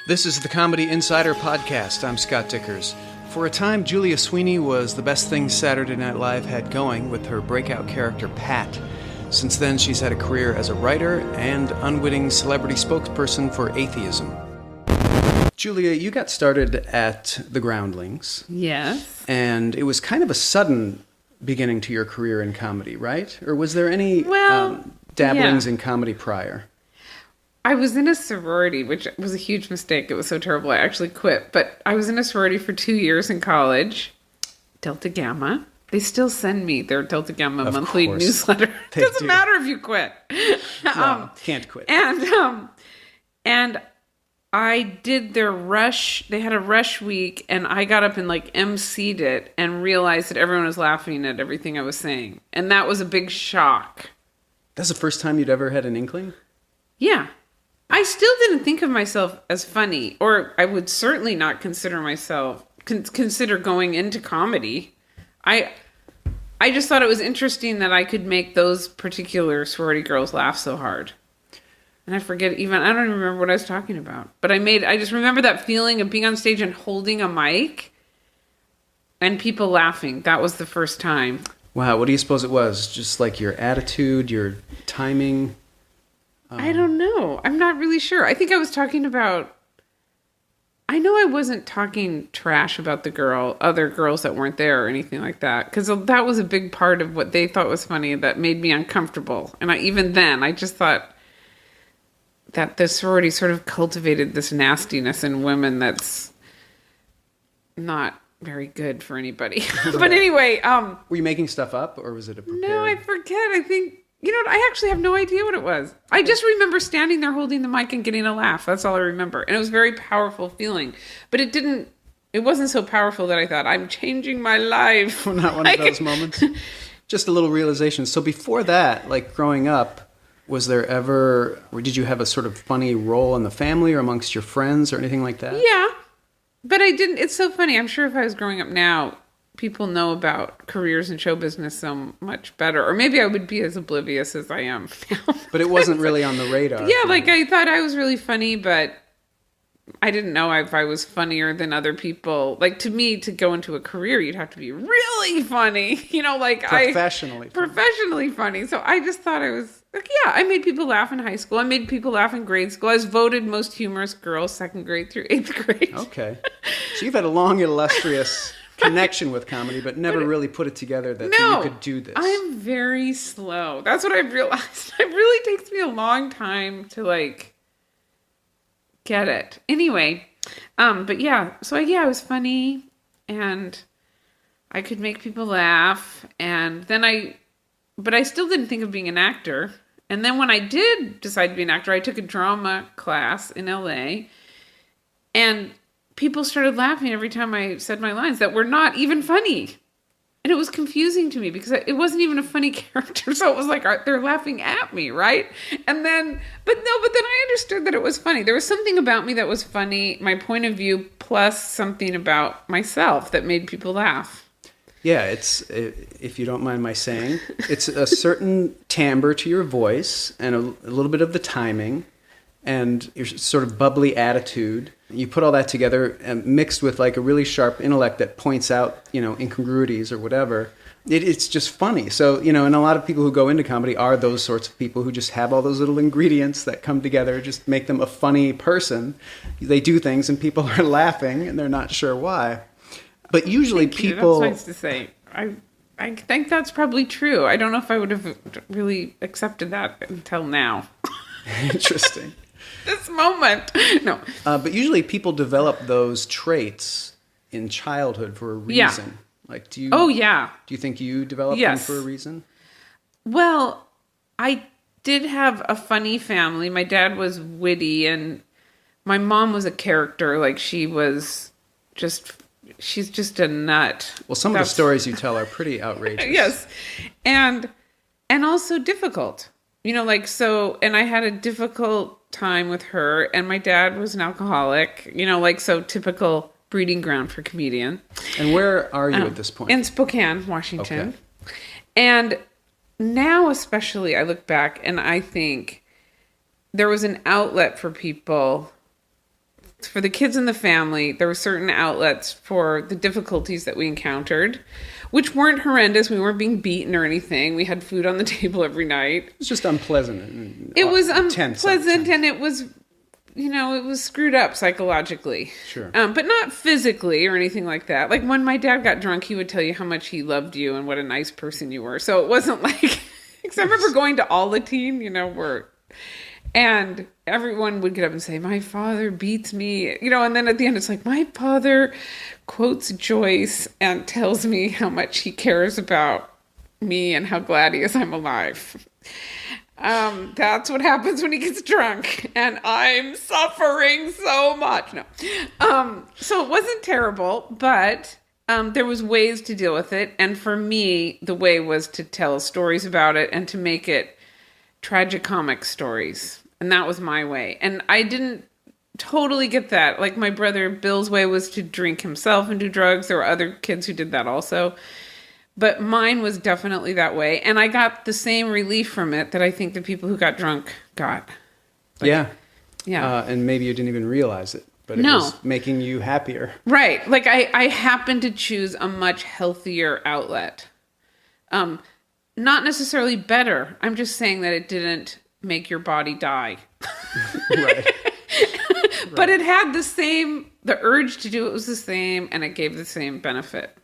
This is the Comedy Insider Podcast. I'm Scott Dickers. For a time, Julia Sweeney was the best thing Saturday Night Live had going with her breakout character, Pat. Since then, she's had a career as a writer and unwitting celebrity spokesperson for atheism. Julia, you got started at the Groundlings. Yes. And it was kind of a sudden beginning to your career in comedy, right? Or was there any dabblings in comedy prior? I was in a sorority, which was a huge mistake. It was so terrible. I actually quit. But I was in a sorority for 2 years in college. Delta Gamma. They still send me their Delta Gamma monthly newsletter. It doesn't matter if you quit. No, can't quit. And I did their rush. They had a rush week, and I got up and emceed it and realized that everyone was laughing at everything I was saying. And that was a big shock. That's the first time you'd ever had an inkling? Yeah. I still didn't think of myself as funny, or I would certainly not consider myself, consider going into comedy. I just thought it was interesting that I could make those particular sorority girls laugh so hard. And I don't even remember what I was talking about. But I just remember that feeling of being on stage and holding a mic and people laughing. That was the first time. Wow, what do you suppose it was? Just like your attitude, your timing? I don't know. I'm not really sure. I think I was talking about... I know I wasn't talking trash about other girls that weren't there or anything like that. Because that was a big part of what they thought was funny that made me uncomfortable. And even then, I just thought that the sorority sort of cultivated this nastiness in women that's not very good for anybody. But anyway... Were you making stuff up, or was it a prepared... No, I forget. I think... You know what? I actually have no idea what it was. I just remember standing there holding the mic and getting a laugh. That's all I remember. And it was a very powerful feeling. But it wasn't so powerful that I thought, I'm changing my life. Well, not one of those moments? Just a little realization. So before that, growing up, did you have a sort of funny role in the family or amongst your friends or anything like that? Yeah. But I didn't. It's so funny. I'm sure if I was growing up now, people know about careers in show business so much better. Or maybe I would be as oblivious as I am now. But it wasn't really on the radar. Yeah, I thought I was really funny, but I didn't know if I was funnier than other people. To me, to go into a career, you'd have to be really funny. Professionally funny. So I just thought I was... I made people laugh in high school. I made people laugh in grade school. I was voted most humorous girl 2nd grade through 8th grade. Okay. So you've had a long, illustrious... connection with comedy, but never really put it together that you could do this. I'm very slow. That's what I've realized. It really takes me a long time to get it. Anyway, but yeah, so I was funny and I could make people laugh, and then but I still didn't think of being an actor. And then when I did decide to be an actor, I took a drama class in LA, and people started laughing every time I said my lines that were not even funny. And it was confusing to me because it wasn't even a funny character. So it was they're laughing at me, right? And then, but then I understood that it was funny. There was something about me that was funny, my point of view, plus something about myself that made people laugh. Yeah, if you don't mind my saying, it's a certain timbre to your voice and a little bit of the timing and your sort of bubbly attitude. You put all that together and mixed with a really sharp intellect that points out, incongruities or whatever. It's just funny. So, and a lot of people who go into comedy are those sorts of people who just have all those little ingredients that come together, just make them a funny person. They do things and people are laughing and they're not sure why. But usually people... That's nice to say. I think that's probably true. I don't know if I would have really accepted that until now. Interesting. This moment. No. But usually people develop those traits in childhood for a reason. Yeah. Do you... Oh, yeah. Do you think you developed them for a reason? Well, I did have a funny family. My dad was witty, and my mom was a character. She's just a nut. Well, some of the stories you tell are pretty outrageous. Yes. And also difficult. And I had a difficult time with her, and my dad was an alcoholic, so typical breeding ground for comedian. And where are you at this point? In Spokane, Washington. Okay. And now especially I look back and I think there was an outlet for people for the kids in the family, there were certain outlets for the difficulties that we encountered, which weren't horrendous. We weren't being beaten or anything. We had food on the table every night. It was just unpleasant. And it was tense unpleasant, and it was, it was screwed up psychologically. Sure. But not physically or anything like that. Like when my dad got drunk, he would tell you how much he loved you and what a nice person you were. So it wasn't like, because I remember going to All-A-Teen, and everyone would get up and say, my father beats me, and then at the end it's like, my father quotes Joyce and tells me how much he cares about me and how glad he is I'm alive. That's what happens when he gets drunk, and I'm suffering so much. No. So it wasn't terrible, but there was ways to deal with it. And for me, the way was to tell stories about it and to make it tragicomic stories. And that was my way. And I didn't totally get that. Like my brother Bill's way was to drink himself and do drugs. There were other kids who did that also. But mine was definitely that way. And I got the same relief from it that I think the people who got drunk got. Yeah. Yeah. And maybe you didn't even realize it, but it was making you happier. Right. Like I happened to choose a much healthier outlet. Not necessarily better. I'm just saying that it didn't make your body die. Right. But it had the urge to do it was the same, and it gave the same benefit.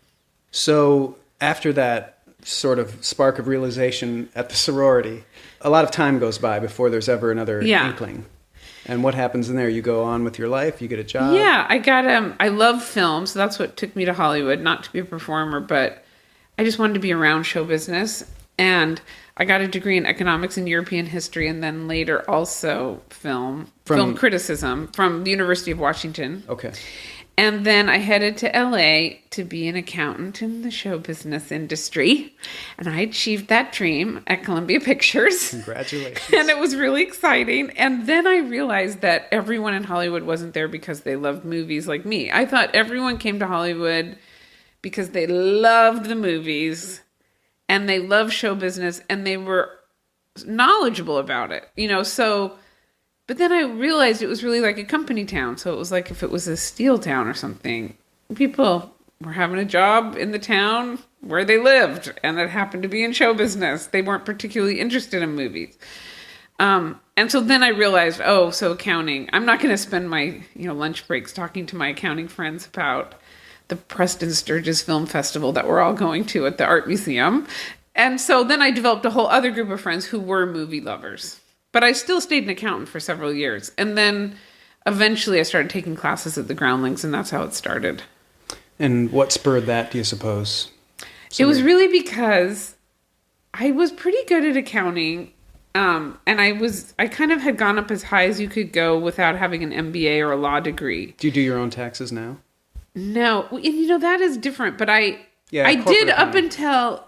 So after that sort of spark of realization at the sorority, a lot of time goes by before there's ever another inkling. And what happens in there? You go on with your life, you get a job? Yeah, I love film, so that's what took me to Hollywood, not to be a performer, but I just wanted to be around show business. And I got a degree in economics and European history, and then later also film criticism from the University of Washington. Okay. And then I headed to LA to be an accountant in the show business industry. And I achieved that dream at Columbia Pictures. Congratulations. And it was really exciting. And then I realized that everyone in Hollywood wasn't there because they loved movies like me. I thought everyone came to Hollywood because they loved the movies and they loved show business and they were knowledgeable about it, But then I realized it was really like a company town. So it was like if it was a steel town or something, people were having a job in the town where they lived, and that happened to be in show business. They weren't particularly interested in movies. And so then I realized, so accounting. I'm not going to spend my lunch breaks talking to my accounting friends about the Preston Sturges Film Festival that we're all going to at the Art Museum. And so then I developed a whole other group of friends who were movie lovers. But I still stayed an accountant for several years. And then eventually I started taking classes at the Groundlings, and that's how it started. And what spurred that, do you suppose? It was really because I was pretty good at accounting. And I kind of had gone up as high as you could go without having an MBA or a law degree. Do you do your own taxes now? No. And that is different. But I did up until...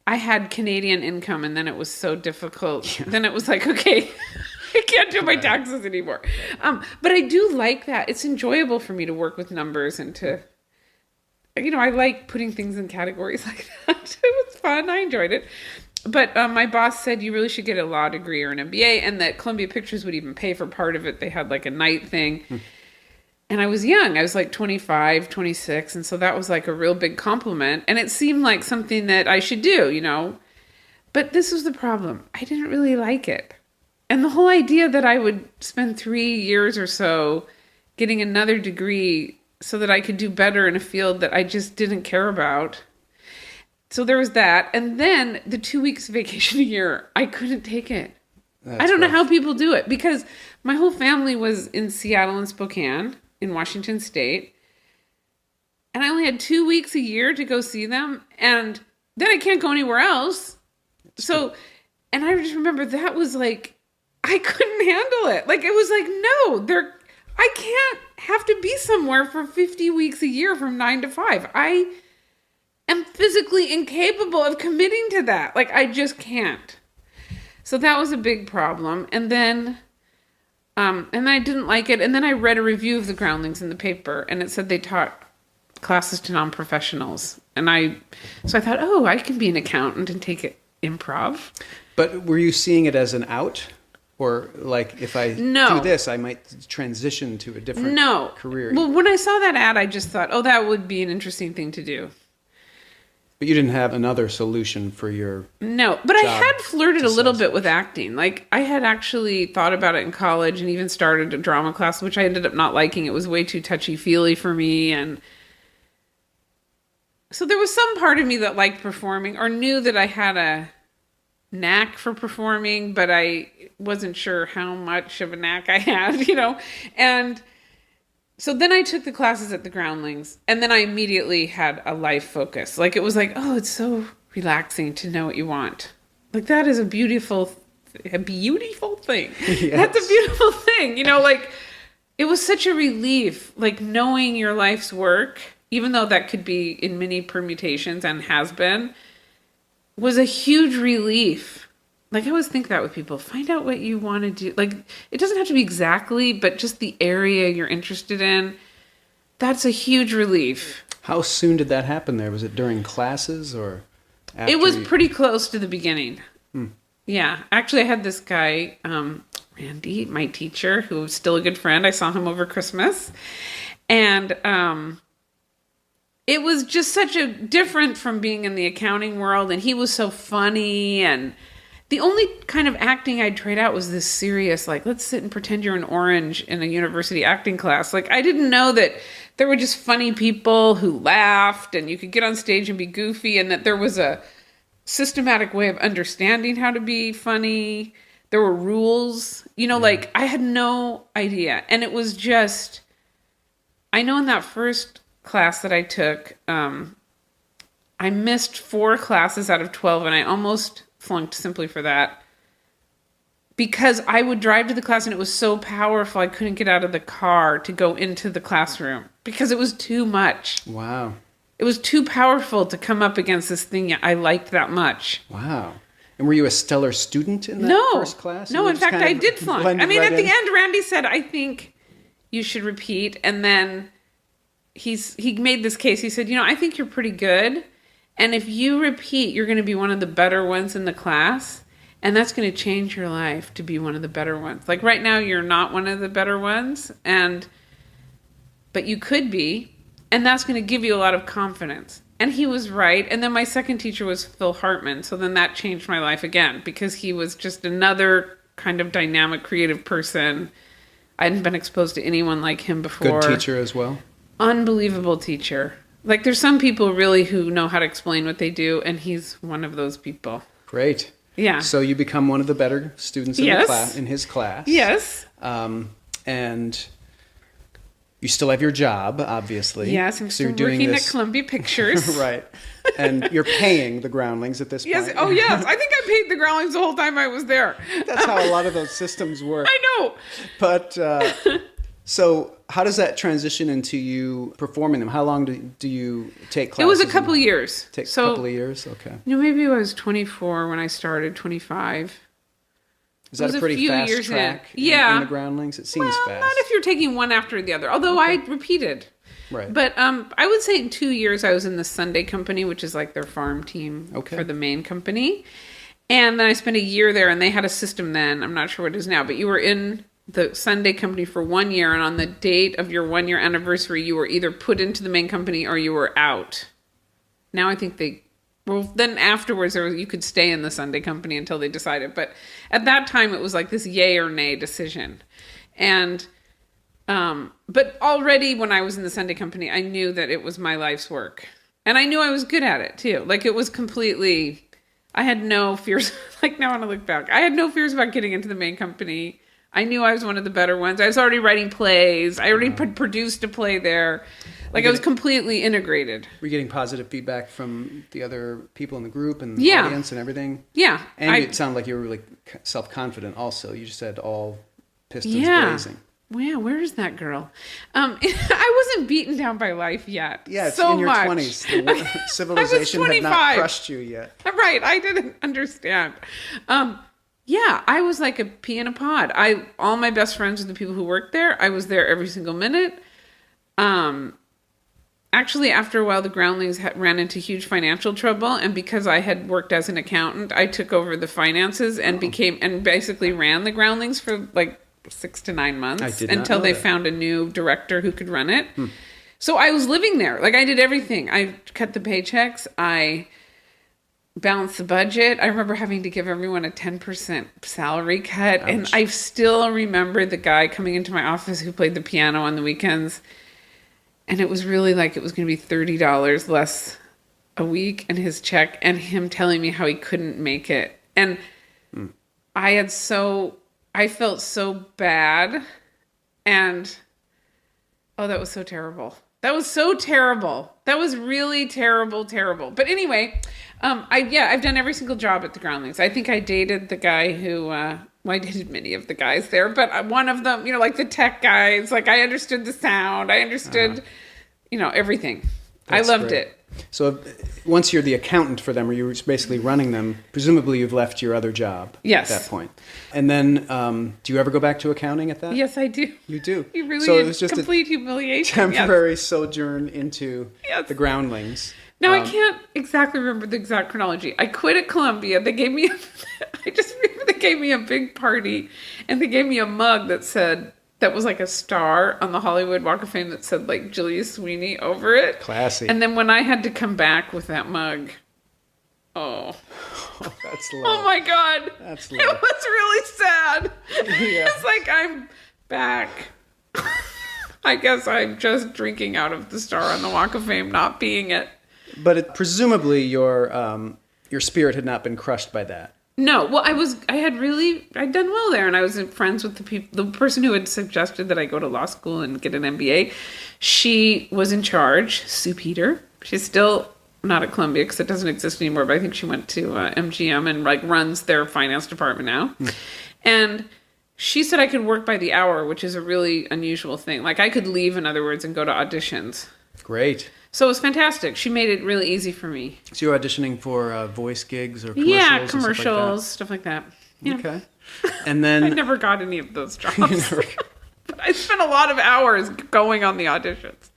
I had Canadian income, and then it was so difficult. Yeah. Then it was like, okay, I can't do my taxes anymore. But I do like that. It's enjoyable for me to work with numbers and to, I like putting things in categories like that. It was fun. I enjoyed it. But my boss said you really should get a law degree or an MBA, and that Columbia Pictures would even pay for part of it. They had like a night thing. And I was young. I was like 25, 26. And so that was like a real big compliment. And it seemed like something that I should do, But this was the problem. I didn't really like it. And the whole idea that I would spend 3 years or so getting another degree so that I could do better in a field that I just didn't care about. So there was that. And then the 2 weeks vacation a year, I couldn't take it. I don't know how people do it, because my whole family was in Seattle and Spokane in Washington State. And I only had 2 weeks a year to go see them. And then I can't go anywhere else. And I just remember that was like, I couldn't handle it. Like, it was like, no, I can't have to be somewhere for 50 weeks a year from 9 to 5. I am physically incapable of committing to that. Like, I just can't. So that was a big problem. And then I didn't like it. And then I read a review of the Groundlings in the paper, and it said they taught classes to non-professionals. So I thought, I can be an accountant and take it improv. But were you seeing it as an out? Or like if I No. do this, I might transition to a different No. career. Well, when I saw that ad, I just thought, oh, that would be an interesting thing to do. But you didn't have another solution for your... No, but I job had flirted to a little satisfy. bit with acting. Like, I had actually thought about it in college and even started a drama class, which I ended up not liking. It was way too touchy-feely for me. And so there was some part of me that liked performing or knew that I had a knack for performing, but I wasn't sure how much of a knack I had, And so then I took the classes at the Groundlings, and then I immediately had a life focus. Like, it was like, oh, it's so relaxing to know what you want. Like, that is a beautiful thing. Yes. That's a beautiful thing. Like, it was such a relief, like, knowing your life's work, even though that could be in many permutations and has been, was a huge relief. Like, I always think that with people. Find out what you want to do. Like, it doesn't have to be exactly, but just the area you're interested in. That's a huge relief. How soon did that happen there? Was it during classes or after? It was pretty close to the beginning. Yeah. Actually, I had this guy, Randy, my teacher, who was still a good friend. I saw him over Christmas. And it was just such a different from being in the accounting world. And he was so funny, and the only kind of acting I'd trade out was this serious, like, let's sit and pretend you're an orange in a university acting class. Like, I didn't know that there were just funny people who laughed and you could get on stage and be goofy, and that there was a systematic way of understanding how to be funny. There were rules, like, I had no idea. And it was just, I know in that first class that I took, I missed 4 classes out of 12, and I almost flunked simply for that, because I would drive to the class and it was so powerful I couldn't get out of the car to go into the classroom because it was too much. Wow. It was too powerful to come up against this thing I liked that much. Wow. And were you a stellar student in that first class? No, in fact, I did flunk. I mean, at the end, end, Randy said, I think you should repeat. And then he made this case. He said, I think you're pretty good. And if you repeat, you're going to be one of the better ones in the class. And that's going to change your life to be one of the better ones. Like, right now, you're not one of the better ones. But you could be. And that's going to give you a lot of confidence. And he was right. And then my second teacher was Phil Hartman. So then that changed my life again, because he was just another kind of dynamic, creative person. I hadn't been exposed to anyone like him before. Good teacher as well. Unbelievable teacher. Like, there's some people really who know how to explain what they do, and he's one of those people. Great. Yeah. So you become one of the better students in the class, in his class. Yes. And you still have your job, obviously. Yes, I'm so still working at Columbia Pictures. Right. And you're paying the Groundlings at this point. Yes. Oh, yes. I think I paid the Groundlings the whole time I was there. That's how a lot of those systems work. I know. But so how does that transition into you performing them? How long do you take classes? It was a couple years. A couple of years? Okay. Maybe I was 24 when I started, 25. Is that a pretty fast track in the Groundlings? It seems fast. Not if you're taking one after the other, although I repeated. Right. But I would say in 2 years I was in the Sunday company, which is like their farm team for the main company. And then I spent a year there, and they had a system then. I'm not sure what it is now, but you were in the Sunday company for 1 year, and on the date of your 1 year anniversary, you were either put into the main company or you were out. Now I think then afterwards you could stay in the Sunday company until they decided. But at that time it was like this yay or nay decision. And but already when I was in the Sunday company, I knew that it was my life's work. And I knew I was good at it too. Like, it was completely, I had no fears. Like, now when I look back, I had no fears about getting into the main company. I knew I was one of the better ones. I was already writing plays. I already produced a play there. Like, I was completely integrated. Were you getting positive feedback from the other people in the group and the audience and everything? Yeah. And it sounded like you were really self-confident also. You just had all pistons blazing. Well, yeah, where is that girl? I wasn't beaten down by life yet. Yeah, it's so in your much. 20s. Civilization had not crushed you yet. Right, I didn't understand. Yeah, I was like a pea in a pod. All my best friends were the people who worked there. I was there every single minute. actually, after a while, the Groundlings ran into huge financial trouble, and because I had worked as an accountant, I took over the finances and basically ran the Groundlings for like 6 to 9 months until they found a new director who could run it. So I was living there. Like, I did everything. I cut the paychecks. I balanced the budget. I remember having to give everyone a 10% salary cut. Ouch. And I still remember the guy coming into my office who played the piano on the weekends. And it was really like it was going to be $30 less a week in his check, and him telling me how he couldn't make it. And I felt so bad. And, oh, that was so terrible. That was so terrible. That was really terrible. But anyway, I've done every single job at the Groundlings. I think I dated the guy who, I dated many of the guys there, but one of them, like the tech guys, like I understood the sound. I understood, everything. I loved it. So once you're the accountant for them, or you're basically running them, presumably you've left your other job at that point. And then do you ever go back to accounting at that? Yes, I do. You do? You really so it was just complete humiliation. Temporary sojourn into the Groundlings. Now, I can't exactly remember the exact chronology. I quit at Columbia. They gave me I just remember they gave me a big party, and they gave me a mug that was like a star on the Hollywood Walk of Fame that said like Julia Sweeney over it. Classy. And then when I had to come back with that mug, that's low. Oh my God. That's low. It was really sad. Yeah. It's like I'm back. I guess I'm just drinking out of the star on the Walk of Fame, not being it. But presumably your spirit had not been crushed by that. No, well, I'd done well there, and I was friends with the person who had suggested that I go to law school and get an MBA. She was in charge, Sue Peter. She's still not at Columbia because it doesn't exist anymore, but I think she went to MGM and like runs their finance department now. And she said I could work by the hour, which is a really unusual thing. Like I could leave, in other words, and go to auditions. Great. So it was fantastic. She made it really easy for me. So you're auditioning for voice gigs or commercials? Yeah, commercials, stuff like that. Yeah. Okay. And then... I never got any of those jobs. But I spent a lot of hours going on the auditions.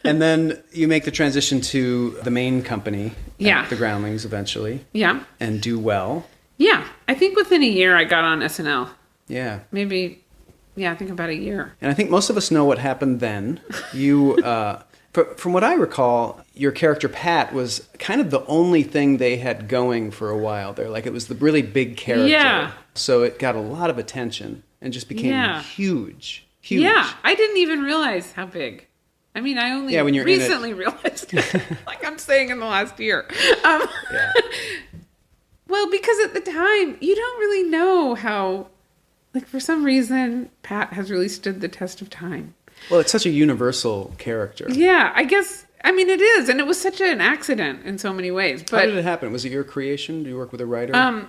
And then you make the transition to the main company, the Groundlings eventually. Yeah. And do well. Yeah. I think within a year I got on SNL. Yeah. Maybe, I think about a year. And I think most of us know what happened then. You... From what I recall, your character Pat was kind of the only thing they had going for a while there. Like it was the really big character. Yeah. So it got a lot of attention and just became huge. Huge. Yeah. I didn't even realize how big. I mean, I only recently realized it. Like I'm saying in the last year. Well, because at the time, you don't really know how, like for some reason, Pat has really stood the test of time. Well, it's such a universal character. Yeah, I guess, I mean, it is. And it was such an accident in so many ways. But how did it happen? Was it your creation? Did you work with a writer?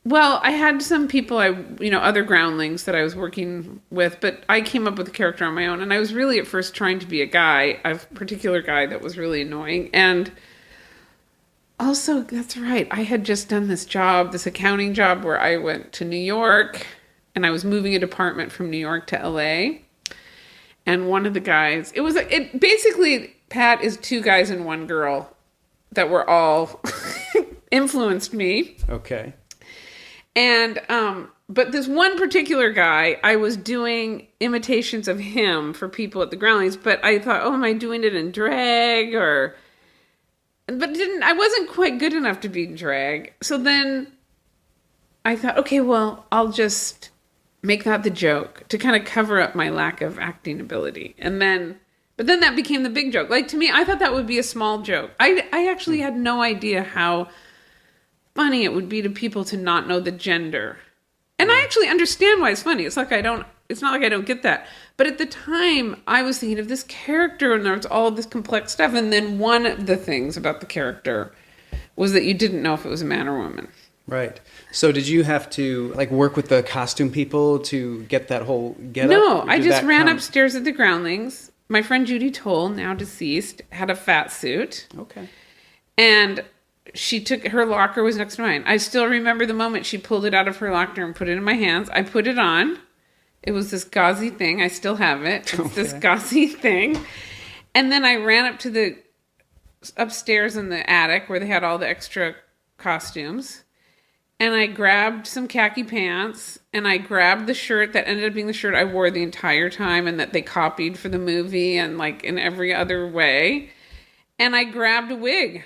Well, I had some people, other Groundlings that I was working with, but I came up with the character on my own. And I was really at first trying to be a particular guy that was really annoying. And also, that's right, I had just done this accounting job where I went to New York and I was moving a department from New York to LA. And one of the guys, basically, Pat is 2 guys and 1 girl that were all influenced me. Okay. And, but this one particular guy, I was doing imitations of him for people at the Groundlings, but I thought, am I doing it in drag I wasn't quite good enough to be in drag. So then I thought, okay, well, I'll just make that the joke to kind of cover up my lack of acting ability. But then that became the big joke. Like to me, I thought that would be a small joke. I actually had no idea how funny it would be to people to not know the gender. And I actually understand why it's funny. It's not like I don't get that. But at the time, I was thinking of this character and there was all this complex stuff. And then one of the things about the character was that you didn't know if it was a man or woman. Right. So did you have to work with the costume people to get that whole get-up? No, I just ran upstairs at the Groundlings. My friend Judy Toll, now deceased, had a fat suit. Okay. And her locker was next to mine. I still remember the moment she pulled it out of her locker and put it in my hands. I put it on. It was this gauzy thing. I still have it. It's this gauzy thing. And then I ran up to the upstairs in the attic where they had all the extra costumes. And I grabbed some khaki pants, and I grabbed the shirt that ended up being the shirt I wore the entire time and that they copied for the movie and like in every other way. And I grabbed a wig,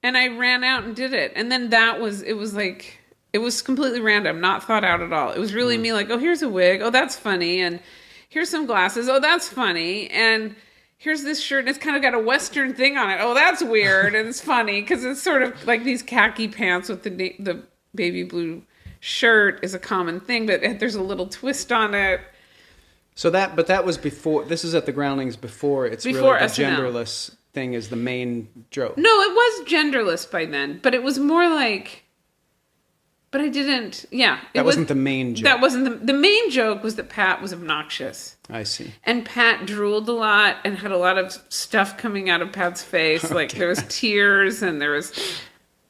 and I ran out and did it. And then it was completely random, not thought out at all. It was really me like, oh, here's a wig. Oh, that's funny. And here's some glasses. Oh, that's funny. And here's this shirt, and it's kind of got a Western thing on it. Oh, that's weird. And it's funny because it's sort of like these khaki pants with the baby blue shirt is a common thing, but there's a little twist on it. So that was before. This is at the Groundlings before it's Before really the SNL. genderless thing is the main joke. No, it was genderless by then, but it was more like. But I didn't. Yeah, That wasn't the main joke. That wasn't the main joke. Was that Pat was obnoxious. I see. And Pat drooled a lot and had a lot of stuff coming out of Pat's face. Like there was tears, and there was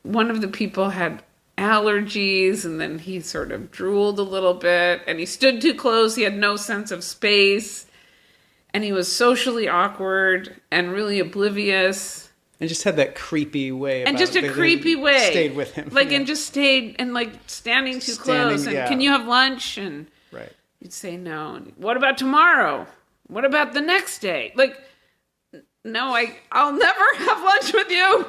one of the people had allergies, and then he sort of drooled a little bit, and he stood too close. He had no sense of space, and he was socially awkward and really oblivious. And just had that creepy way. And just a creepy way. Stayed with him. Like, and just stayed, and like standing too close. And yeah. Can you have lunch? And Right. you'd say no. And what about tomorrow? What about the next day? Like, no, I'll never have lunch with you.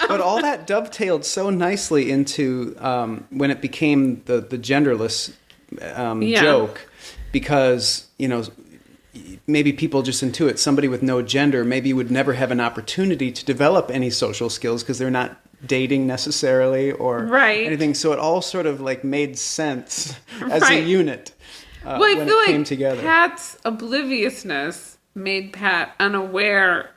But all that dovetailed so nicely into when it became the genderless joke, because, you know, maybe people just intuit somebody with no gender maybe would never have an opportunity to develop any social skills because they're not dating necessarily or anything. So it all sort of like made sense as a unit Well, I when feel it like came together. Pat's obliviousness made Pat unaware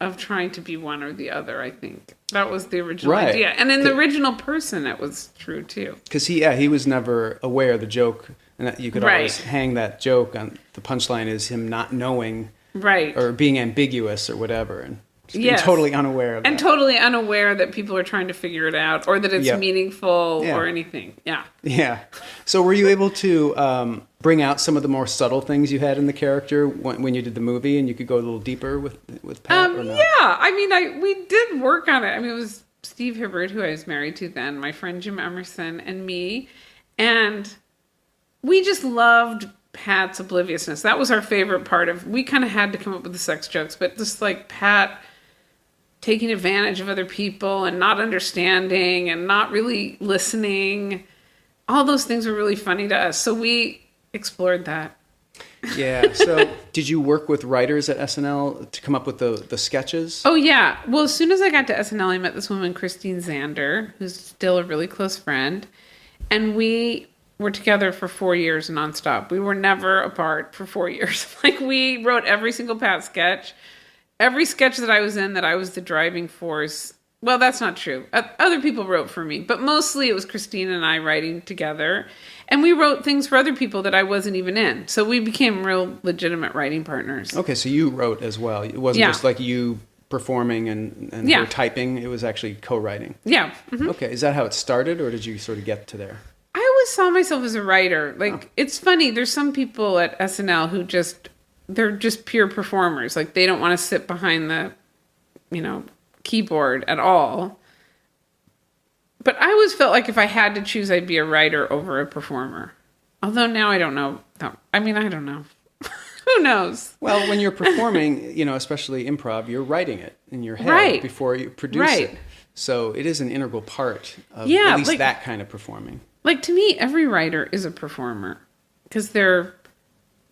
of trying to be one or the other, I think. That was the original idea. And in the original person, it was true, too. Because he was never aware of the joke, and that you could always hang that joke on the punchline is him not knowing or being ambiguous or whatever, and just being totally unaware of that. And totally unaware that people are trying to figure it out or that it's meaningful or anything. Yeah. So were you able to bring out some of the more subtle things you had in the character when you did the movie, and you could go a little deeper with Pat or not? Yeah. I mean, we did work on it. I mean, it was Steve Hibbert, who I was married to then, my friend Jim Emerson, and me. And we just loved Pat's obliviousness. That was our favorite part of. We kind of had to come up with the sex jokes, but just like Pat taking advantage of other people and not understanding and not really listening, all those things were really funny to us. So we explored that. Yeah. So did you work with writers at SNL to come up with the sketches? Oh, yeah. Well, as soon as I got to SNL, I met this woman, Christine Zander, who's still a really close friend. And we were together for 4 years nonstop. We were never apart for 4 years. Like, we wrote every single Pat sketch. Every sketch that I was in, that I was the driving force. Well, that's not true. Other people wrote for me, but mostly it was Christine and I writing together. And we wrote things for other people that I wasn't even in. So we became real legitimate writing partners. Okay, so you wrote as well. It wasn't just like you performing and her typing. It was actually co-writing. Yeah. Mm-hmm. Okay, is that how it started, or did you sort of get to there? I always saw myself as a writer. Like, it's funny. There's some people at SNL who they're just pure performers. Like, they don't want to sit behind the, keyboard at all. But I always felt like if I had to choose, I'd be a writer over a performer. Although now I don't know. I don't know. Who knows? Well, when you're performing, especially improv, you're writing it in your head before you produce it. So it is an integral part of at least that kind of performing. Like, to me, every writer is a performer because they're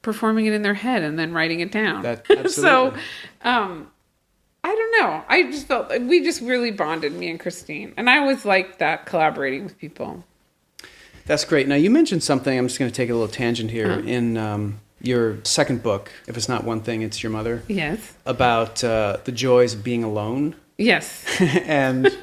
performing it in their head and then writing it down. Absolutely. So, I don't know. I just felt like we just really bonded, me and Christine. And I always liked that, collaborating with people. That's great. Now, you mentioned something. I'm just going to take a little tangent here. In your second book, If It's Not One Thing, It's Your Mother. Yes. About the joys of being alone. Yes. And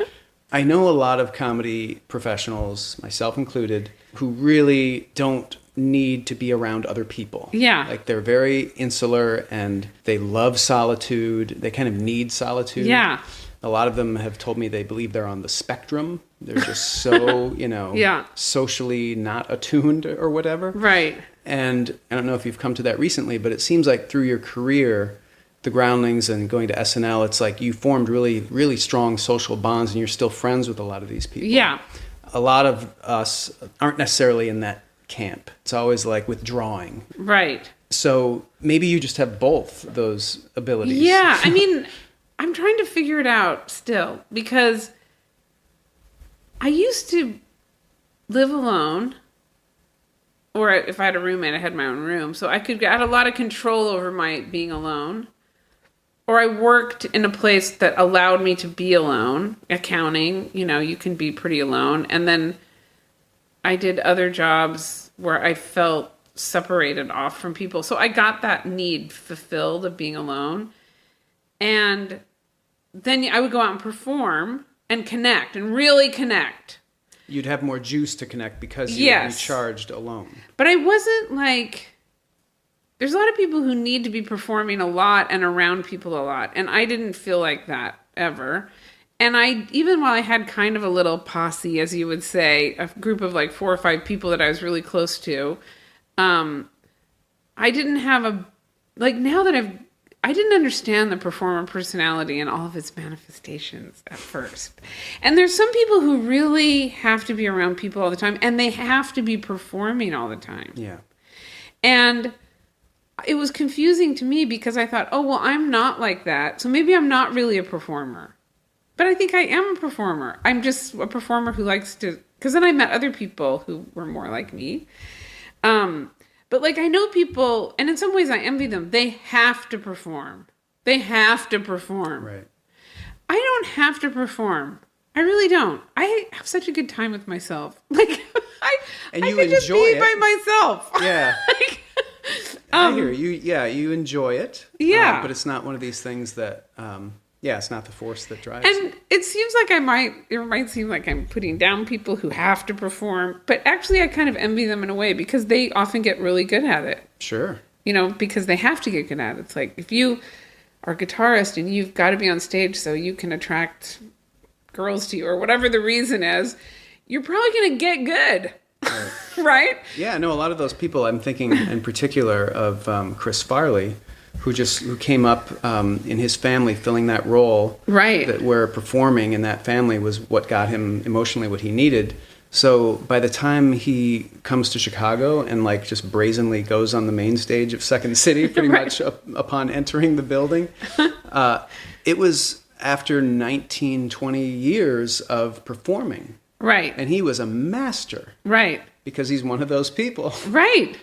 I know a lot of comedy professionals, myself included, who really don't need to be around other people. Yeah. Like, they're very insular and they love solitude. They kind of need solitude. Yeah. A lot of them have told me they believe they're on the spectrum. They're just so, socially not attuned or whatever. Right. And I don't know if you've come to that recently, but it seems like through your career, the Groundlings and going to SNL, it's like you formed really, really strong social bonds, and you're still friends with a lot of these people. Yeah. A lot of us aren't necessarily in that camp. It's always like withdrawing. Right. So maybe you just have both those abilities. Yeah. I mean, I'm trying to figure it out still, because I used to live alone, or if I had a roommate, I had my own room. So I had a lot of control over my being alone. Or I worked in a place that allowed me to be alone. Accounting, you can be pretty alone. And then I did other jobs where I felt separated off from people. So I got that need fulfilled of being alone. And then I would go out and perform and connect and really connect. You'd have more juice to connect because you're recharged alone. But I wasn't like... There's a lot of people who need to be performing a lot and around people a lot. And I didn't feel like that ever. And even while I had kind of a little posse, as you would say, a group of like 4 or 5 people that I was really close to, I didn't have I didn't understand the performer personality and all of its manifestations at first. And there's some people who really have to be around people all the time, and they have to be performing all the time. Yeah. And it was confusing to me because I thought, oh, well, I'm not like that. So maybe I'm not really a performer. But I think I am a performer. I'm just a performer who likes to... Because then I met other people who were more like me. But like I know people, and in some ways I envy them. They have to perform. They have to perform. Right. I don't have to perform. I really don't. I have such a good time with myself. Like I could just be by myself. Yeah. I hear you. Yeah, you enjoy it. Yeah. But it's not one of these things that, it's not the force that drives And it seems like it might seem like I'm putting down people who have to perform, but actually I kind of envy them in a way because they often get really good at it. Sure. Because they have to get good at it. It's like if you are a guitarist and you've got to be on stage so you can attract girls to you or whatever the reason is, you're probably going to get good. Right. Right? Yeah, no, a lot of those people, I'm thinking in particular of Chris Farley, who came up in his family filling that role. Right. Where performing in that family was what got him emotionally what he needed. So by the time he comes to Chicago and like just brazenly goes on the main stage of Second City, pretty Right. much upon entering the building, it was after 19, 20 years of performing. Right. And he was a master. Right. Because he's one of those people. Right.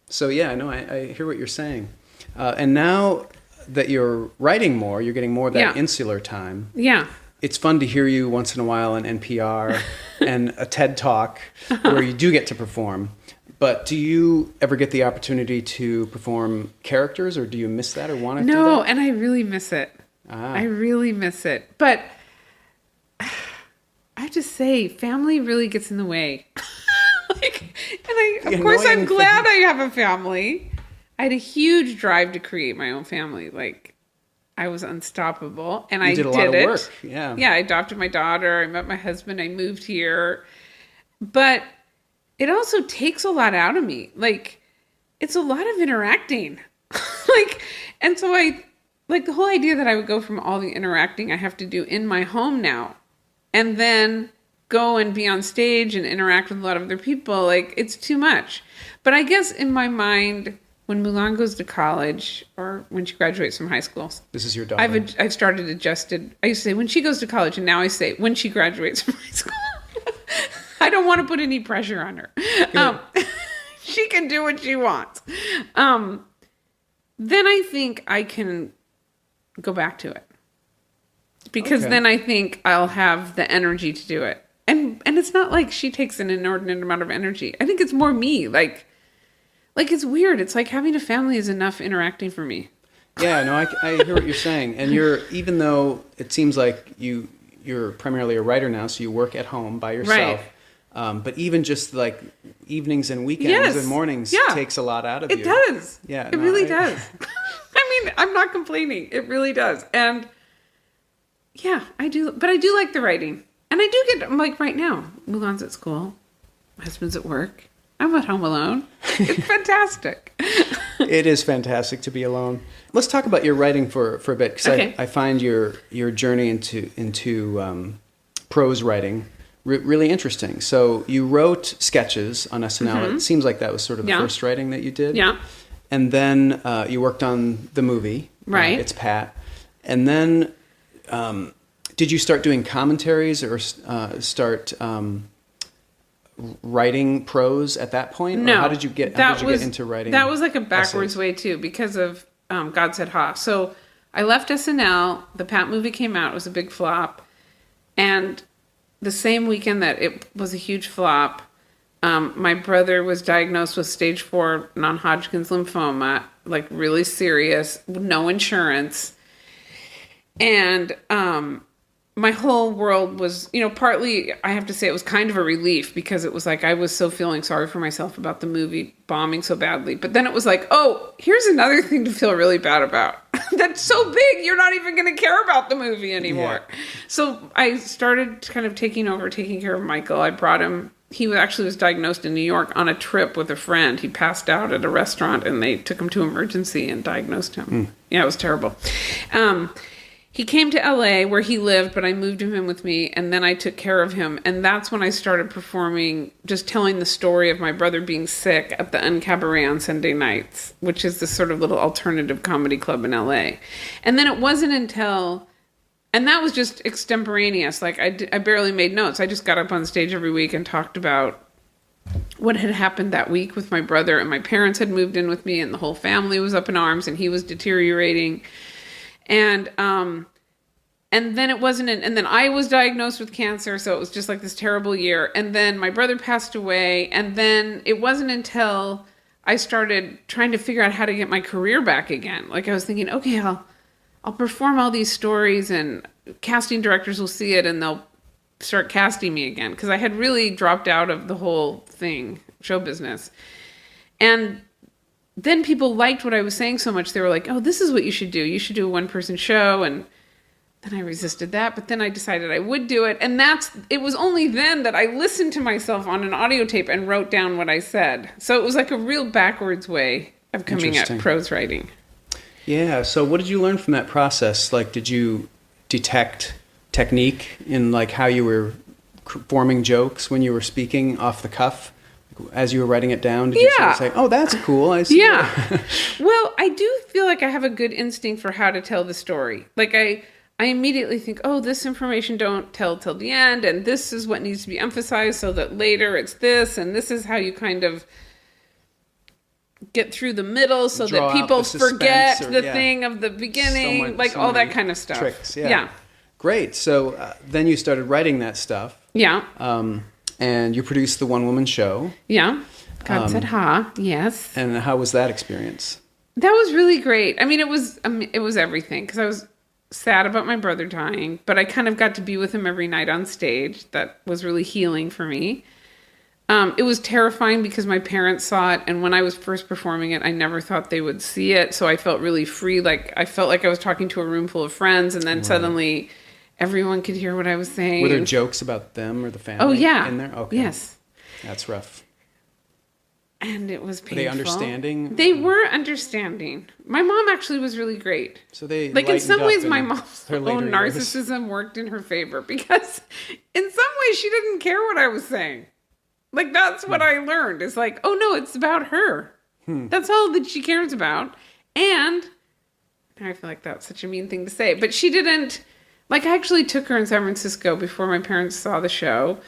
So yeah, no, I hear what you're saying. And now that you're writing more, you're getting more of that insular time. Yeah. It's fun to hear you once in a while on NPR and a TED Talk where you do get to perform. But do you ever get the opportunity to perform characters, or do you miss that or want to do that? No, and I really miss it. I really miss it. But I have to say, family really gets in the way. Of course, I'm glad I have a family. I had a huge drive to create my own family. Like, I was unstoppable, and I did a lot of it. Work. Yeah. Yeah, I adopted my daughter. I met my husband. I moved here. But it also takes a lot out of me. Like, it's a lot of interacting. And so the whole idea that I would go from all the interacting I have to do in my home now, and then go and be on stage and interact with a lot of other people, like, it's too much. But I guess in my mind, when Mulan goes to college, or when she graduates from high school, this is your daughter. I've started adjusted. I used to say when she goes to college, and now I say when she graduates from high school. I don't want to put any pressure on her. She can do what she wants. Then I think I can go back to it, because then I think I'll have the energy to do it. And it's not like she takes an inordinate amount of energy. I think it's more me. Like it's weird. It's like having a family is enough interacting for me. Yeah, no, I hear what you're saying. And even though it seems like you're primarily a writer now, so you work at home by yourself. Right. But even just like evenings and weekends and mornings takes a lot out of you. It does. Yeah, it really does. I mean, I'm not complaining. It really does. And yeah, I do. But I do like the writing. And I do get, like right now, Mulan's at school. My husband's at work. I'm at home alone. It's fantastic. It is fantastic to be alone. Let's talk about your writing for a bit, because Okay. I find your journey into prose writing really interesting. So you wrote sketches on SNL. It seems like that was sort of the first writing that you did. Yeah. And then you worked on the movie. Right. It's Pat. And then did you start doing commentaries or start writing prose at that point? No. Or how did you get into writing? That was like a backwards essays? way too, because of God Said Ha. So I left SNL. The Pat movie came out. It was a big flop. And the same weekend that it was a huge flop, my brother was diagnosed with stage 4 non-Hodgkin's lymphoma, like really serious, no insurance. And my whole world was, partly, I have to say, it was kind of a relief, because it was like I was so feeling sorry for myself about the movie bombing so badly. But then it was like, oh, here's another thing to feel really bad about. That's so big, you're not even going to care about the movie anymore. Yeah. So I started kind of taking care of Michael. I brought him. He was diagnosed in New York on a trip with a friend. He passed out at a restaurant, and they took him to emergency and diagnosed him. Yeah, it was terrible. He came to LA where he lived, but I moved him in with me, and then I took care of him. And that's when I started performing, just telling the story of my brother being sick at the Uncabaret on Sunday nights, which is this sort of little alternative comedy club in LA. And then it wasn't until, and that was just extemporaneous. Like I barely made notes. I just got up on stage every week and talked about what had happened that week with my brother, and my parents had moved in with me, and the whole family was up in arms, and he was deteriorating. And then it wasn't, and then I was diagnosed with cancer, so it was just like this terrible year. And then my brother passed away, and then it wasn't until I started trying to figure out how to get my career back again. Like I was thinking, okay, I'll perform all these stories, and casting directors will see it, and they'll start casting me again, because I had really dropped out of the whole thing, show business. And then people liked what I was saying so much, they were like, oh, this is what you should do. You should do a one-person show. And then I resisted that, but then I decided I would do it. And it was only then that I listened to myself on an audio tape and wrote down what I said. So it was like a real backwards way of coming at prose writing. Yeah. So what did you learn from that process? Like, did you detect technique in like how you were forming jokes when you were speaking off the cuff? As you were writing it down, did you sort of say, oh, that's cool, I see. Yeah. Well, I do feel like I have a good instinct for how to tell the story. Like I immediately think, oh, this information don't tell till the end, and this is what needs to be emphasized so that later it's this, and this is how you kind of get through the middle so that people forget the thing of the beginning, all that kind of stuff. Tricks, yeah. Great. So then you started writing that stuff. Yeah. And you produced the one-woman show. Yeah. God Said Ha. Yes. And how was that experience? That was really great. I mean, it was everything, because I was sad about my brother dying, but I kind of got to be with him every night on stage. That was really healing for me. It was terrifying because my parents saw it, and when I was first performing it, I never thought they would see it. So I felt really free. Like I felt like I was talking to a room full of friends, and then suddenly everyone could hear what I was saying. Were there jokes about them or the family? Oh yeah, in there. Okay. Yes, that's rough. And it was painful. Were they understanding? They were understanding. My mom actually was really great. So they like in some ways, my mom's own years. narcissism worked in her favor, because in some ways she didn't care what I was saying. Like that's what I learned. It's like, oh no, it's about her. That's all that she cares about. And I feel like that's such a mean thing to say, but she didn't. Like I actually took her in San Francisco before my parents saw the show.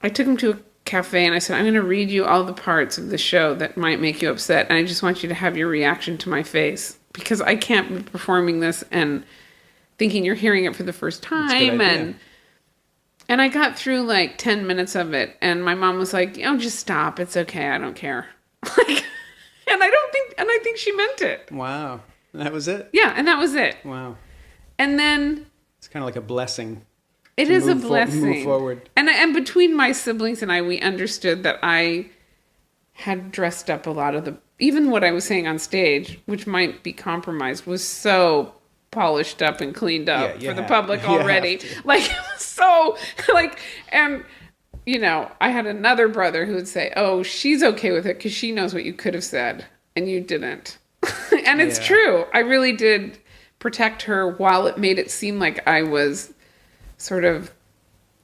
I took them to a cafe and I said, I'm going to read you all the parts of the show that might make you upset, and I just want you to have your reaction to my face, because I can't be performing this and thinking you're hearing it for the first time. And I got through like 10 minutes of it, and my mom was like, oh, just stop, it's okay, I don't care. And I think she meant it. Wow. That was it? Yeah, and that was it. Wow. And then it's kind of like a blessing. It is a blessing. Move forward. And between my siblings and I, we understood that I had dressed up a lot of even what I was saying on stage, which might be compromised, was so polished up and cleaned up for the public already. Like, it was so, like, and I had another brother who would say, "Oh, she's okay with it because she knows what you could have said and you didn't." And it's true. I really did protect her while it made it seem like I was sort of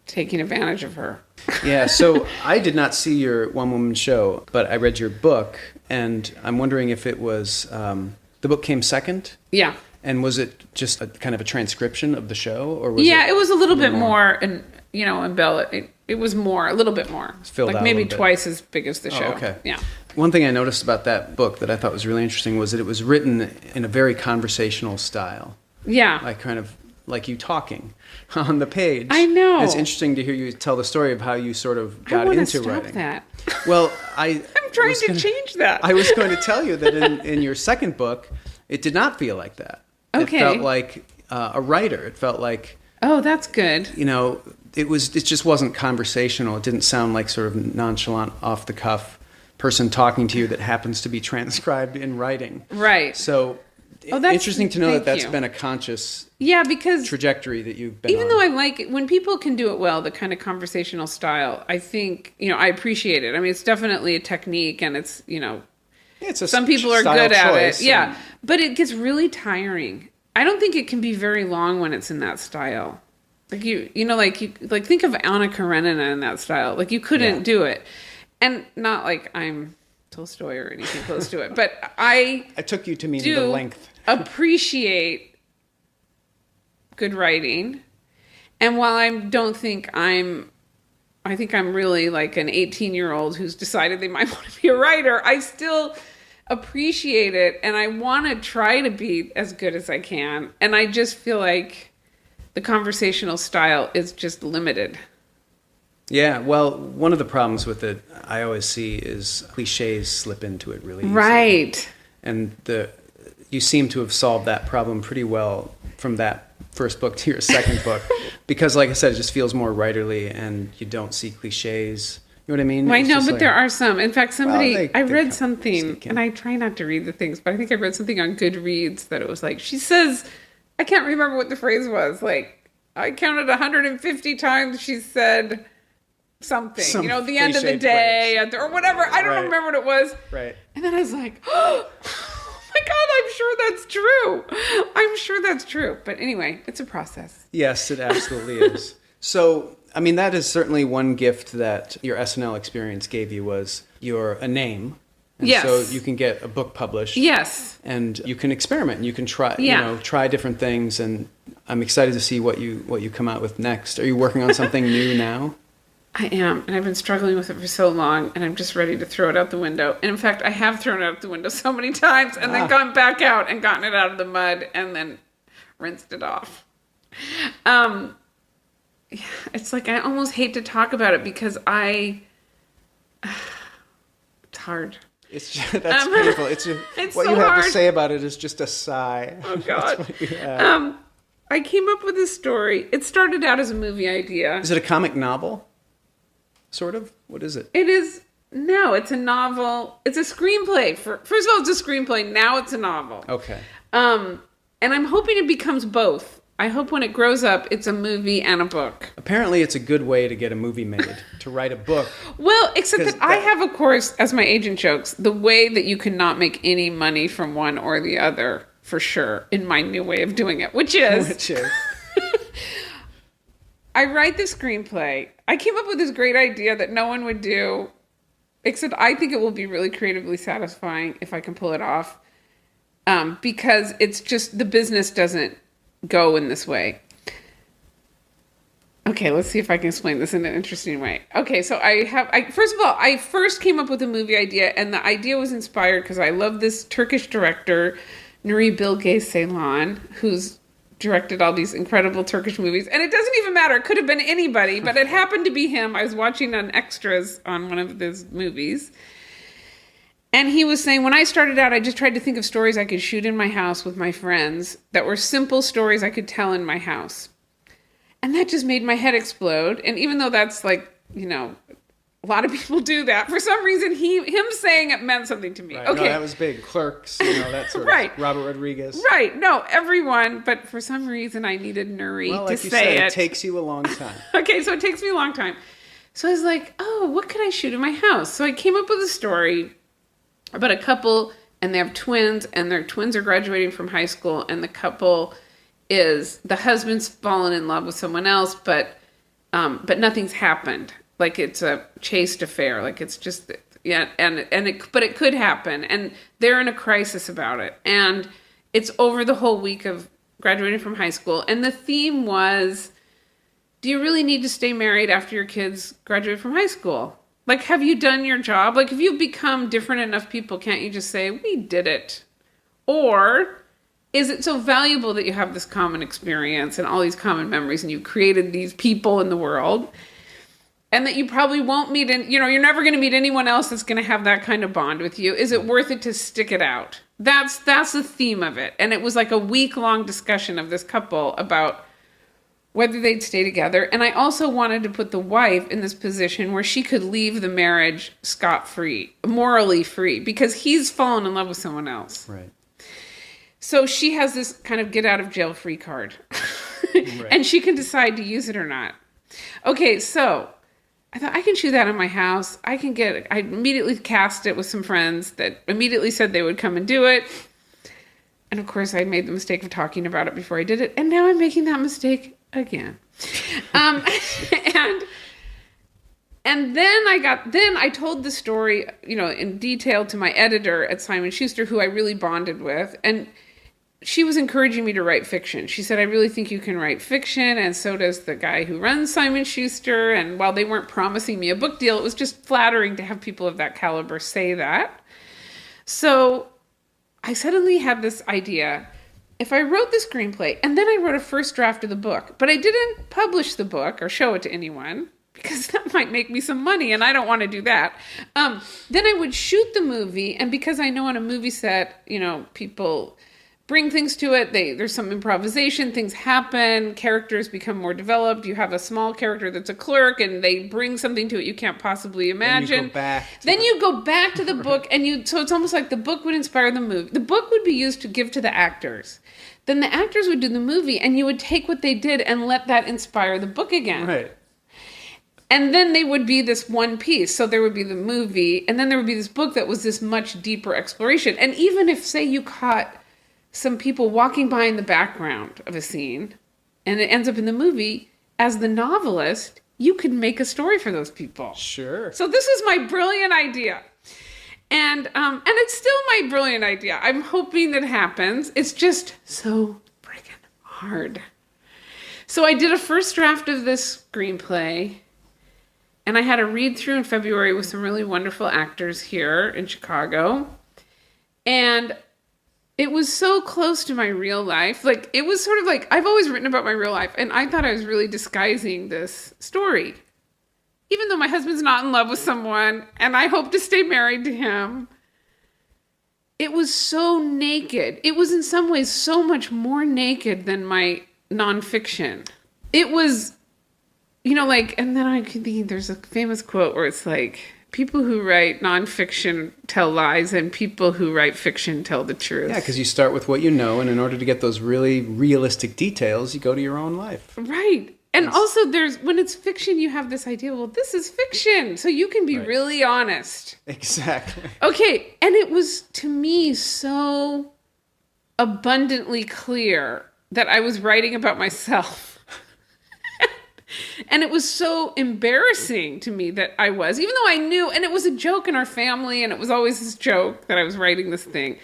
taking advantage of her. Yeah, so I did not see your one-woman show, but I read your book, and I'm wondering if it was, the book came second? Yeah. And was it just a kind of a transcription of the show? Or was it was a little bit more, and embellished. It was more, a little bit more. Filled out maybe a little bit. twice as big as the show. Okay. Yeah. One thing I noticed about that book that I thought was really interesting was that it was written in a very conversational style. Yeah. Like you talking on the page. I know. And it's interesting to hear you tell the story of how you sort of got into writing. That. Well, I'm trying to change that. I was going to tell you that in your second book, it did not feel like that. Okay. It felt like a writer. It felt like, oh, that's good. it just wasn't conversational. It didn't sound like sort of nonchalant, off the cuff person talking to you that happens to be transcribed in writing. Right. So interesting to know that that's been a conscious because trajectory that you've been even on. though I like it, when people can do it well, the kind of conversational style, I think, I appreciate it. I mean, it's definitely a technique, and it's, some people are good at it. Yeah. But it gets really tiring. I don't think it can be very long when it's in that style. Like think of Anna Karenina in that style. Like you couldn't do it. And not like I'm Tolstoy or anything close to it, but I took you to mean the length. Appreciate good writing. And while I don't think I think I'm really like an 18-year-old who's decided they might want to be a writer, I still appreciate it, and I want to try to be as good as I can. And I just feel like the conversational style is just limited. Yeah, well, one of the problems with it I always see is cliches slip into it really easily. Right. And you seem to have solved that problem pretty well from that first book to your second book, because like I said, it just feels more writerly, and you don't see cliches. You know what I mean? Well, I know, but there are some. In fact, I read something, sneaking. and I try not to read the things, but I think I read something on Goodreads that it was like, she says, I can't remember what the phrase was, like, I counted 150 times she said something, the end of the day, or whatever. I don't remember what it was. Right. And then I was like, oh my God, I'm sure that's true. I'm sure that's true. But anyway, it's a process. Yes, it absolutely is. So, I mean, that is certainly one gift that your SNL experience gave you, was you're a name. And yes. So you can get a book published. Yes. And you can experiment, and you can try, try different things. And I'm excited to see what you come out with next. Are you working on something new now? I am, and I've been struggling with it for so long, and I'm just ready to throw it out the window. And in fact, I have thrown it out the window so many times, and then gone back out and gotten it out of the mud, and then rinsed it off. It's like I almost hate to talk about it because it's hard. That's painful. It's what so you have hard. to say about it is just a sigh. Oh God. I came up with this story. It started out as a movie idea. Is it a comic novel? Sort of? What is it? It is. No, it's a novel. It's a screenplay. First of all, it's a screenplay. Now it's a novel. Okay. And I'm hoping it becomes both. I hope when it grows up, it's a movie and a book. Apparently, it's a good way to get a movie made, to write a book. Well, except that I have, of course, as my agent jokes, the way that you cannot make any money from one or the other, for sure, in my new way of doing it, which is... I write the screenplay. I came up with this great idea that no one would do, except I think it will be really creatively satisfying if I can pull it off. Because it's just, the business doesn't go in this way. Okay, let's see if I can explain this in an interesting way. Okay, so first of all, I first came up with a movie idea, and the idea was inspired because I love this Turkish director, Nuri Bilge Ceylan, who's directed all these incredible Turkish movies. And it doesn't even matter. It could have been anybody, but it happened to be him. I was watching on extras on one of his movies. And he was saying, when I started out, I just tried to think of stories I could shoot in my house with my friends that were simple stories I could tell in my house. And that just made my head explode. And even though that's like, a lot of people do that, for some reason, him saying it meant something to me. Right. Okay. No, that was big. Clerks, that sort right. of Robert Rodriguez. Right. No, everyone. But for some reason, I needed Nuri to say it. It takes you a long time. Okay, so it takes me a long time. So I was like, oh, what could I shoot in my house? So I came up with a story about a couple, and they have twins, and their twins are graduating from high school, and the couple the husband's fallen in love with someone else, but nothing's happened. Like, it's a chaste affair. Like, it's just, yeah, but it could happen, and they're in a crisis about it. And it's over the whole week of graduating from high school, and the theme was, do you really need to stay married after your kids graduate from high school? Like, have you done your job? Like, if you become different enough people, can't you just say, we did it? Or is it so valuable that you have this common experience and all these common memories, and you created these people in the world, and that you probably won't meet, you're never going to meet anyone else that's going to have that kind of bond with you? Is it worth it to stick it out? That's the theme of it. And it was like a week-long discussion of this couple about whether they'd stay together. And I also wanted to put the wife in this position where she could leave the marriage scot-free, morally free, because he's fallen in love with someone else. Right. So she has this kind of get-out-of-jail-free card. Right. And she can decide to use it or not. Okay, so I thought, I can shoot that in my house. I immediately cast it with some friends that immediately said they would come and do it. And of course, I made the mistake of talking about it before I did it. And now I'm making that mistake again. And then I told the story, in detail to my editor at Simon Schuster, who I really bonded with. And she was encouraging me to write fiction. She said, I really think you can write fiction, and so does the guy who runs Simon Schuster. And while they weren't promising me a book deal, it was just flattering to have people of that caliber say that. So I suddenly had this idea. If I wrote the screenplay, and then I wrote a first draft of the book, but I didn't publish the book or show it to anyone, because that might make me some money, and I don't want to do that. Then I would shoot the movie, and because I know on a movie set, people bring things to it. There's some improvisation, things happen, characters become more developed. You have a small character that's a clerk, and they bring something to it you can't possibly imagine. Then you go back to the book, and so it's almost like the book would inspire the movie. The book would be used to give to the actors. Then the actors would do the movie, and you would take what they did and let that inspire the book again. Right. And then they would be this one piece. So there would be the movie, and then there would be this book that was this much deeper exploration. And even if, say, you caught some people walking by in the background of a scene, and it ends up in the movie, as the novelist, you could make a story for those people. Sure. So this was my brilliant idea. And it's still my brilliant idea. I'm hoping that happens. It's just so freaking hard. So I did a first draft of this screenplay, and I had a read through in February with some really wonderful actors here in Chicago. And it was so close to my real life. Like, it was sort of like, I've always written about my real life, and I thought I was really disguising this story. Even though my husband's not in love with someone, and I hope to stay married to him, it was so naked. It was in some ways so much more naked than my nonfiction. It was, and then there's a famous quote where it's like, people who write nonfiction tell lies, and people who write fiction tell the truth. Yeah, because you start with what you know, and in order to get those really realistic details, you go to your own life. Right. And also when it's fiction, you have this idea, well, this is fiction, so you can be really honest. Exactly. Okay, and it was, to me, so abundantly clear that I was writing about myself. And it was so embarrassing to me that I was, even though I knew, and it was a joke in our family, and it was always this joke that I was writing this thing.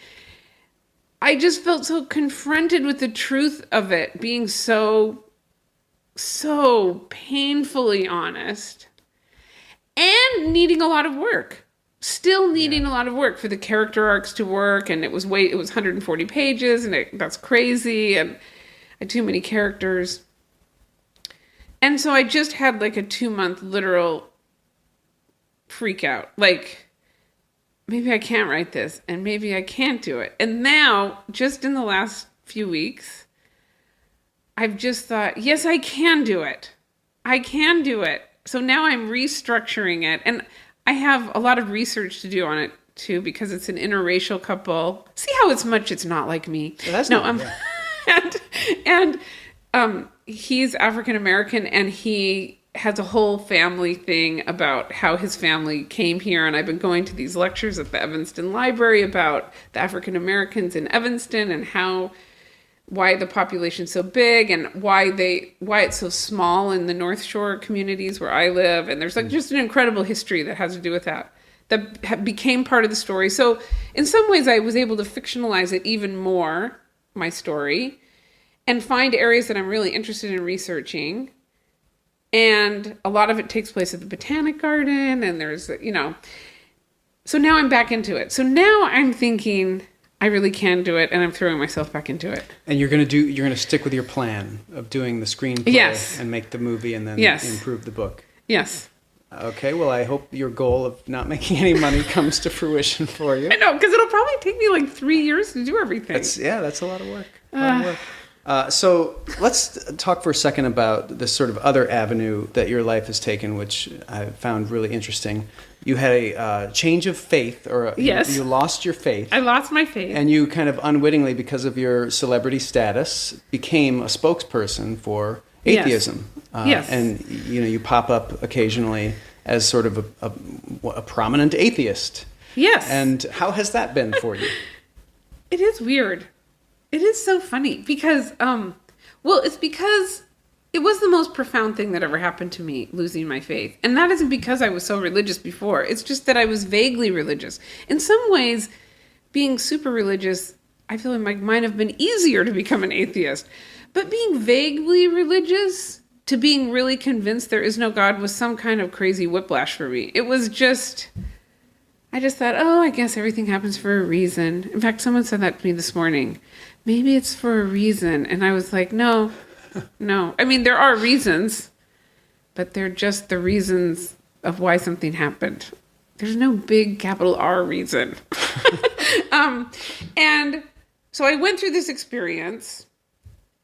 I just felt so confronted with the truth of it being so painfully honest, and needing a lot of work. Still needing a lot of work for the character arcs to work, and it was 140 pages, and that's crazy, and I had too many characters. And so I just had like a 2-month literal freak out. Like, maybe I can't write this, and maybe I can't do it. And now, just in the last few weeks, I've just thought, yes, I can do it. I can do it. So now I'm restructuring it. And I have a lot of research to do on it, too, because it's an interracial couple. See how it's not like me? Well, that's not, he's African American, and he has a whole family thing about how his family came here. And I've been going to these lectures at the Evanston Library about the African Americans in Evanston and why the population's so big and why it's so small in the North Shore communities where I live. And there's like just an incredible history that has to do with that became part of the story. So in some ways I was able to fictionalize it even more, my story, and find areas that I'm really interested in researching. And a lot of it takes place at the Botanic Garden, and there's, so now I'm back into it. So now I'm thinking I really can do it, and I'm throwing myself back into it. And you're going to stick with your plan of doing the screenplay Yes. and make the movie and then Yes. improve the book. Yes. Okay, well, I hope your goal of not making any money comes to fruition for you. I know, because it'll probably take me like 3 years to do everything. That's a lot of work. So let's talk for a second about this sort of other avenue that your life has taken, which I found really interesting. You had a change of faith, or Yes. you lost your faith. I lost my faith. And you kind of unwittingly, because of your celebrity status, became a spokesperson for atheism. Yes. And you pop up occasionally as sort of a prominent atheist. Yes. And how has that been for you? It is weird. It is so funny because, it's because it was the most profound thing that ever happened to me, losing my faith. And that isn't because I was so religious before. It's just that I was vaguely religious. In some ways, being super religious, I feel like might have been easier to become an atheist. But being vaguely religious to being really convinced there is no God was some kind of crazy whiplash for me. It was just... I just thought, I guess everything happens for a reason. In fact, someone said that to me this morning. Maybe it's for a reason. And I was like, no. I mean, there are reasons, but they're just the reasons of why something happened. There's no big capital R reason. And so I went through this experience,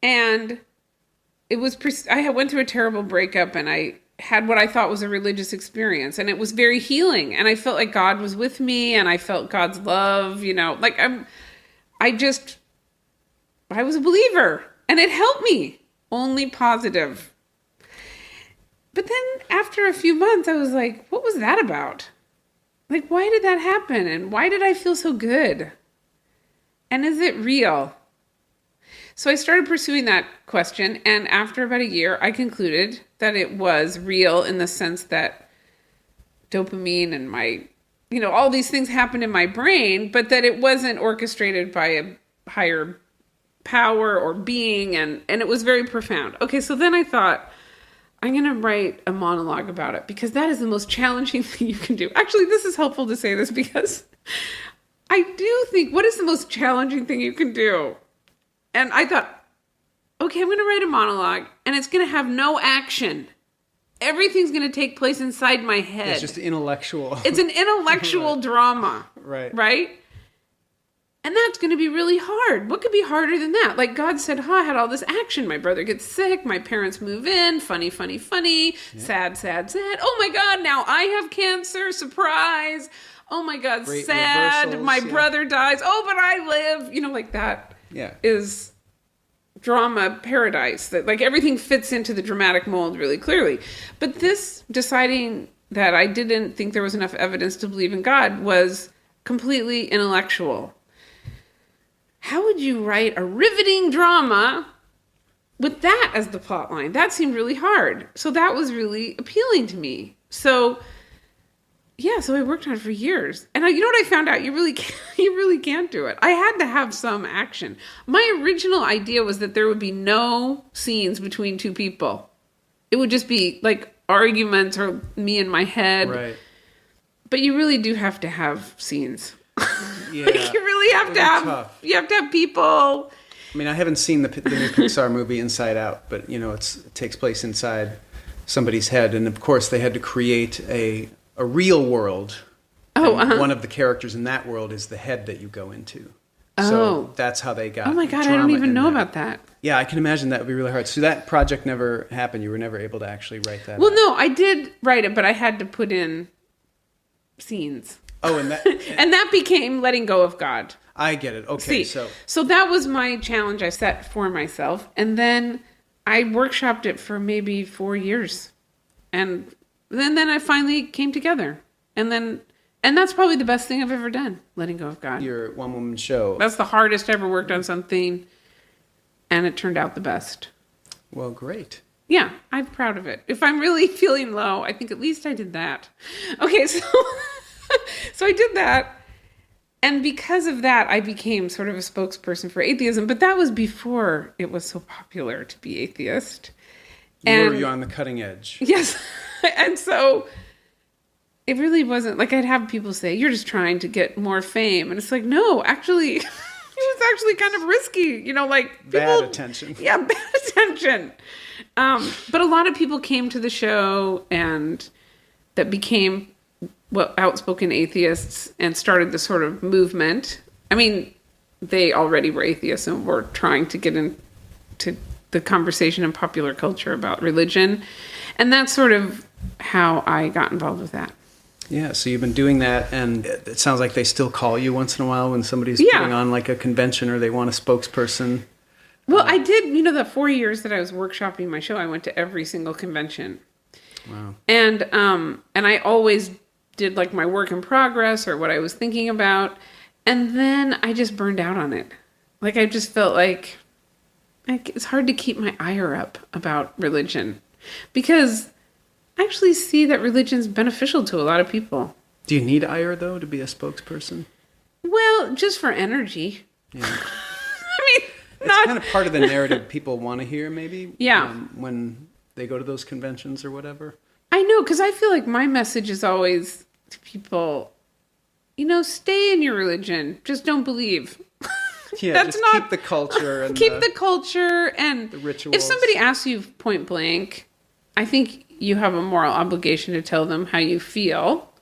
and I went through a terrible breakup, and I had what I thought was a religious experience, and it was very healing, and I felt like God was with me, and I felt God's love, I was a believer, and it helped me, only positive. But then after a few months, I was like, what was that about? Like, why did that happen? And why did I feel so good? And is it real? So I started pursuing that question, and after about a year, I concluded that it was real in the sense that dopamine and all these things happened in my brain, but that it wasn't orchestrated by a higher power or being, and it was very profound. Okay, so then I thought, I'm going to write a monologue about it, because that is the most challenging thing you can do. Actually, this is helpful to say this, because I do think, what is the most challenging thing you can do? And I thought, okay, I'm going to write a monologue, and it's going to have no action. Everything's going to take place inside my head. It's just intellectual. It's an intellectual drama. Right. Right? And that's going to be really hard. What could be harder than that? Like, God said, I had all this action. My brother gets sick. My parents move in. Funny, funny, funny. Yeah. Sad, sad, sad. Oh my God, now I have cancer. Surprise. Oh my God, great sad. Reversals, my brother dies. Oh, but I live. Like that. Yeah. Is drama paradise. That like everything fits into the dramatic mold really clearly. But this deciding that I didn't think there was enough evidence to believe in God was completely intellectual. How would you write a riveting drama with that as the plot line? That seemed really hard. So that was really appealing to me. So so I worked on it for years. And you know what I found out? You really can't do it. I had to have some action. My original idea was that there would be no scenes between two people. It would just be like arguments or me in my head. Right. But you really do have to have scenes. Yeah. Like you really have to have tough. You have to have people. I mean, I haven't seen the new Pixar movie Inside Out, but it takes place inside somebody's head, and of course they had to create a real world. One of the characters in that world is the head that you go into. So that's how they got. Oh my God, I don't even know about that. Yeah, I can imagine that would be really hard. So that project never happened. You were never able to actually write that. Well, out. no, I did write it, but I had to put in scenes. Oh, and that and that became letting go of God. I get it. Okay, so that was my challenge I set for myself, and then I workshopped it for maybe 4 years. And then I finally came together. And that's probably the best thing I've ever done, letting go of God. Your one-woman show. That's the hardest I ever worked on something, and it turned out the best. Well, great. Yeah, I'm proud of it. If I'm really feeling low, I think at least I did that. Okay, so so I did that. And because of that, I became sort of a spokesperson for atheism. But that was before it was so popular to be atheist. You're on the cutting edge. Yes. And so it really wasn't like I'd have people say, you're just trying to get more fame. And it's like, no, actually, it was actually kind of risky. You know, like people, bad attention. Yeah, bad attention. But a lot of people came to the show and that became outspoken atheists and started the sort of movement. I mean, they already were atheists and were trying to get into the conversation in popular culture about religion. And that's sort of how I got involved with that. Yeah, so you've been doing that, and it sounds like they still call you once in a while when somebody's putting on like a convention or they want a spokesperson. Well, I did, the 4 years that I was workshopping my show, I went to every single convention. Wow. And I always did like my work in progress or what I was thinking about. And then I just burned out on it. Like I just felt like it's hard to keep my ire up about religion because I actually see that religion's beneficial to a lot of people. Do you need ire though to be a spokesperson? Well, just for energy. Yeah. I mean, it's kind of part of the narrative people want to hear maybe. Yeah. When they go to those conventions or whatever. I know, because I feel like my message is always to people, stay in your religion. Just don't believe. Yeah, That's just not, keep the culture. And keep the culture and the rituals. If somebody asks you point blank, I think you have a moral obligation to tell them how you feel,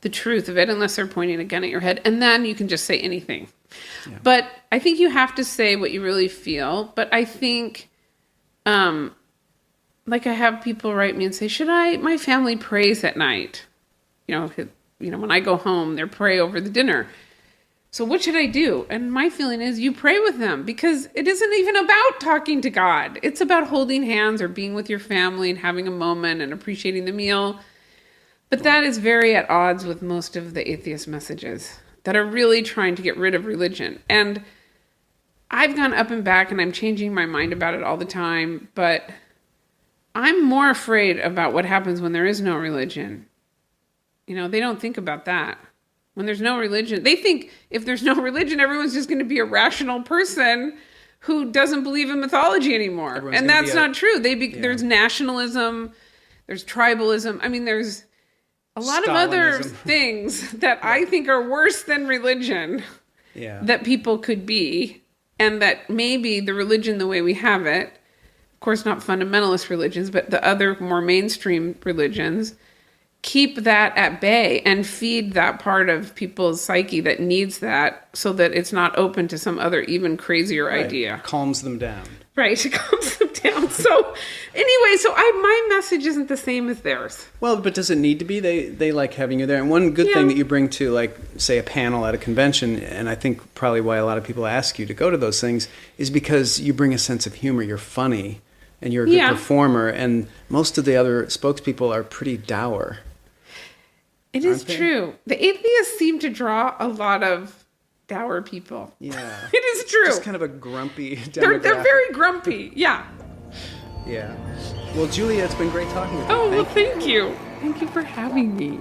the truth of it, unless they're pointing a gun at your head. And then you can just say anything. Yeah. But I think you have to say what you really feel. But I think... like I have people write me and say, my family prays at night. When I go home, they pray over the dinner. So what should I do? And my feeling is you pray with them because it isn't even about talking to God. It's about holding hands or being with your family and having a moment and appreciating the meal. But that is very at odds with most of the atheist messages that are really trying to get rid of religion. And I've gone up and back and I'm changing my mind about it all the time, but I'm more afraid about what happens when there is no religion. They don't think about that. When there's no religion, they think if there's no religion, everyone's just going to be a rational person who doesn't believe in mythology anymore. And that's not true. There's nationalism, there's tribalism. I mean, there's a lot of other things that I think are worse than religion that people could be. And that maybe the religion, the way we have it, of course, not fundamentalist religions, but the other more mainstream religions, keep that at bay and feed that part of people's psyche that needs that so that it's not open to some other even crazier idea. Calms them down. Right, it calms them down. So anyway, my message isn't the same as theirs. Well, but does it need to be? They like having you there. And one good thing that you bring to, like, say, a panel at a convention, and I think probably why a lot of people ask you to go to those things, is because you bring a sense of humor. You're funny, and you're a good performer. And most of the other spokespeople are pretty dour. It is true. The atheists seem to draw a lot of dour people. Yeah. It is true. Just kind of a grumpy demographic. They're very grumpy. Yeah. Yeah. Well, Julia, it's been great talking with you. Oh, thank you. Thank you for having me.